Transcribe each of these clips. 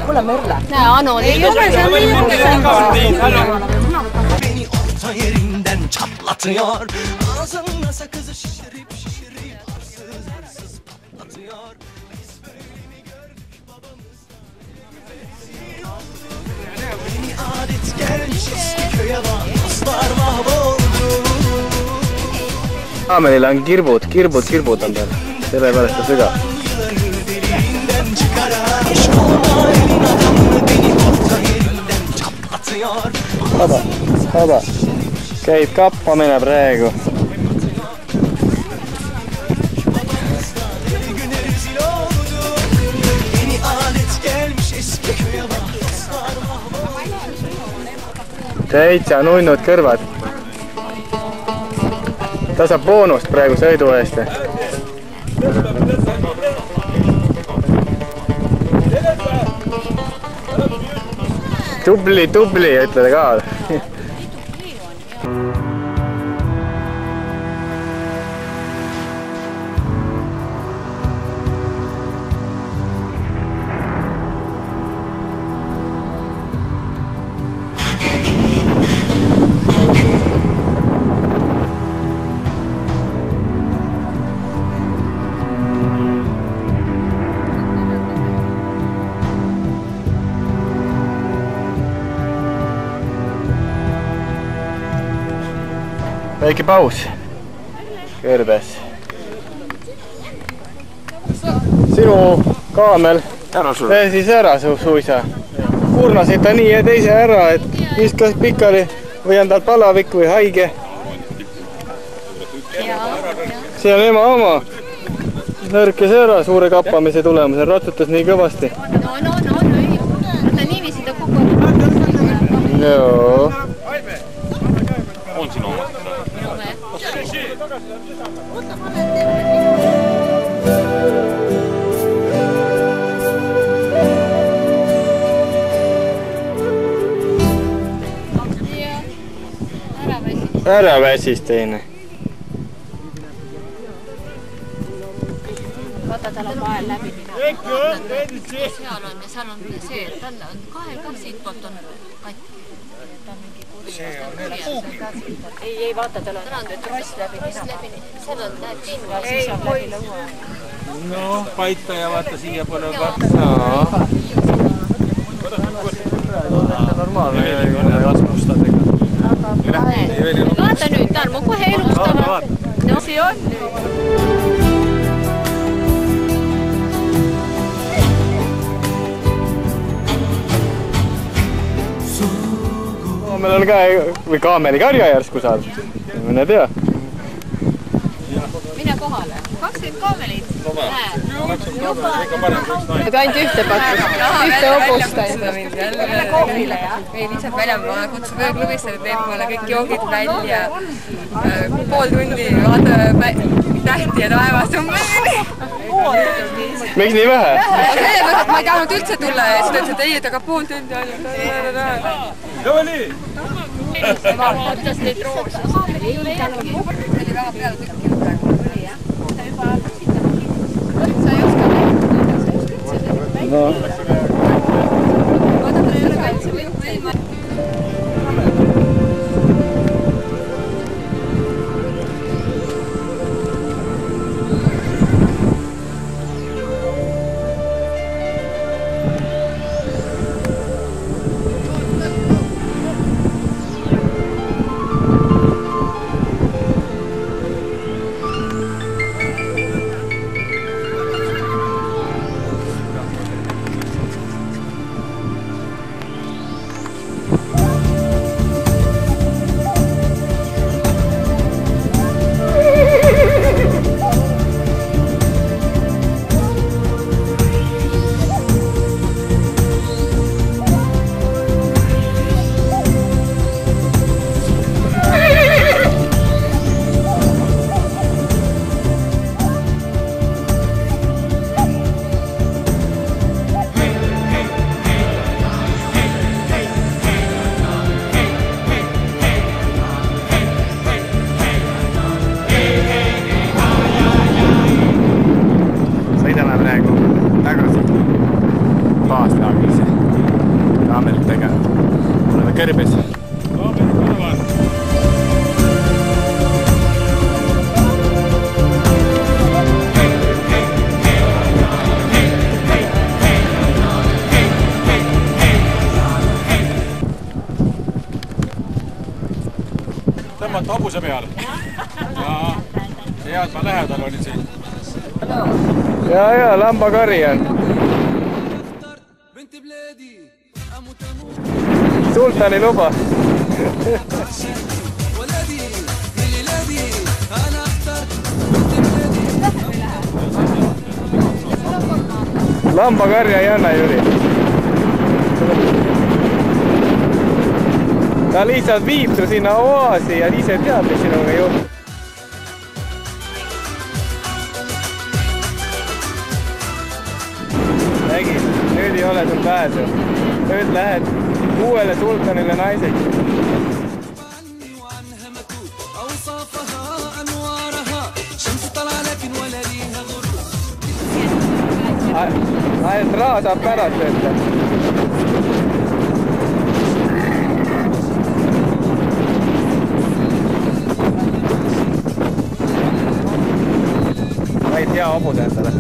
Kuule, Merle. Näe, Anu, ei ole see Beni orta yerinden çatlatıyor. Ağzımda sakızı şişirip arsız arsız patlatıyor. Biz böyle mi gördük babamız? Beni adet gelmiş eski köye bak. Dostlar mahvoldu. Meil on kirbud on peal. Sellepärast ta sügab. Deliğinden çıkarak aşk olma elin adamı beni orta yerinden çatlatıyor. Haba. Käib kappamine praegu. Täitsa nunnud kõrvad. Ta saab boonust praegu sõidu eest. Tubli, ütled ka. Väike paus kõrbes. Sinu kaamel pääsis ära suisa. Kurnasid ta nii ja teise ära, et viskas pikali või on tal palavik või haige. See on ema oma. Nõrkes ära suure kappamise tulemusel, ratsutas nii kõvasti. No, ei. Ta niiviisi ta kogu. Joo. On sinu omad? Ära väsis teine. Vaata, tal on vael läbi minna. Seal on see, et tal on kahel ka siitpoolt on katki. Ei, vaata, tal on tross läbi minna. Seal on tiim ja siis on läbi lõua. No, paita ja vaata siia pole katsa. Normaalne kasvustadega. Vaata nüüd, ta on mu kohe elustama. No see on. Kaamel on ka, või kaameli karja järsku saad. Mine tea. Mine kohale. 20 kaamelit. Et ainult ühte pakkus, ühte hobust ainult. Kohvile, jah? Ei, lihtsalt väljamaale kutsub ööklubisse, teeb mulle kõik joogid välja. Pool tundi vaata tähti ja taevast umbes. Miks nii vähe? Ma ei tahtnud üldse tulla ja siis ta ütles, et ei, et aga pool tundi ainult. Jõveli! Vaadates neid roose. Ei ole järgi. See oli väga peale tükkinud praegu. Sa ei oska näha. No. Vaata, ta ei ole kaitse. kaamelitega. Oleme kõrbes. Tõmmata hobuse peale. Head ma lähedal olin siin. Ja, lambakari on. Sultani luba. Lambakarja ei anna, Jüri. Ta lihtsalt viib su sinna oaasi ja ise teab, mis sinuga juhtub. Nägid, nüüd ei ole sul pääsu. Nüüd lähed uuele sultanile naiseks. Ainult raha saab pärast öelda. Vaid hea hobuse endale.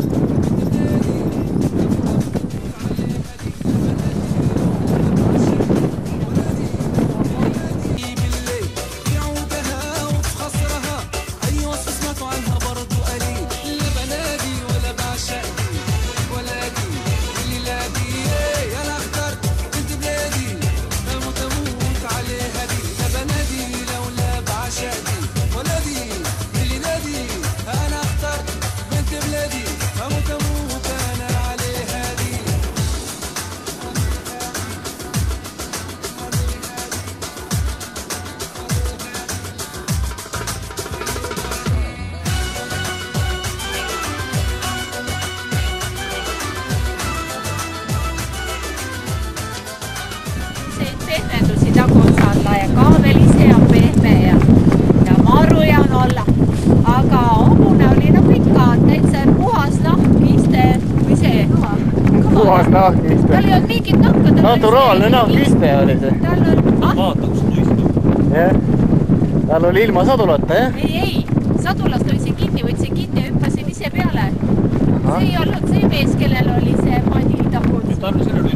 Pehmendusi tagutsalla ja kaamel ise on pehme ja maruja on olla. Aga hobune oli ikka täitsa puhas nahkiste või see? Puhas nahkiste. Tal ei olnud mingit nahka. Naturaalne nahkiste oli see. Vaataks tuistu. Jah. Tal oli ilma sadulata, jah? Ei. Sadulast oli see kinni, võtsin kinni ja hüppasin ise peale. See ei olnud see mees, kellel oli see madi taguts. Ta arvas, et oli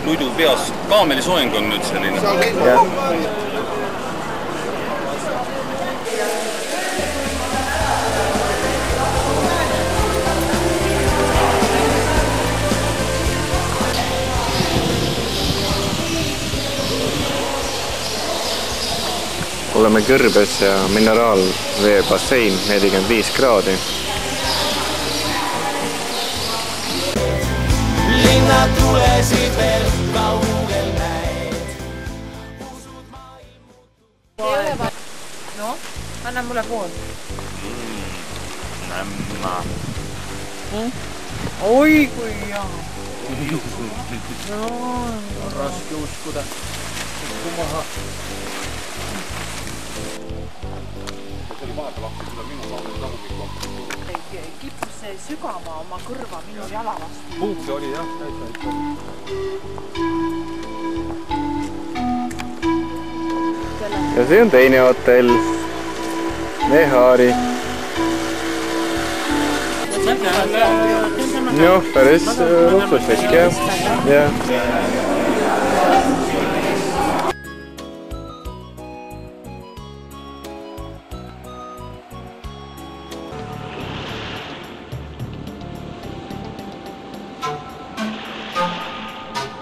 muidu peas kaameli soeng on nüüd selline. Oleme kõrbes ja mineraalvee bassein 45 kraadi. Linnad tulesid veel kaugel näed. No, anna mulle pool. Nämma. Oi, kui hea. On raske uskuda. Maha. See oli vahepeal hakkas üle minu laulu tagumikku. Kippus see sügama oma kõrva minu jala vastu. Puuke oli jah, täitsa. Ja see on teine hotell. Mehari. Noh, päris luksuslik, jah.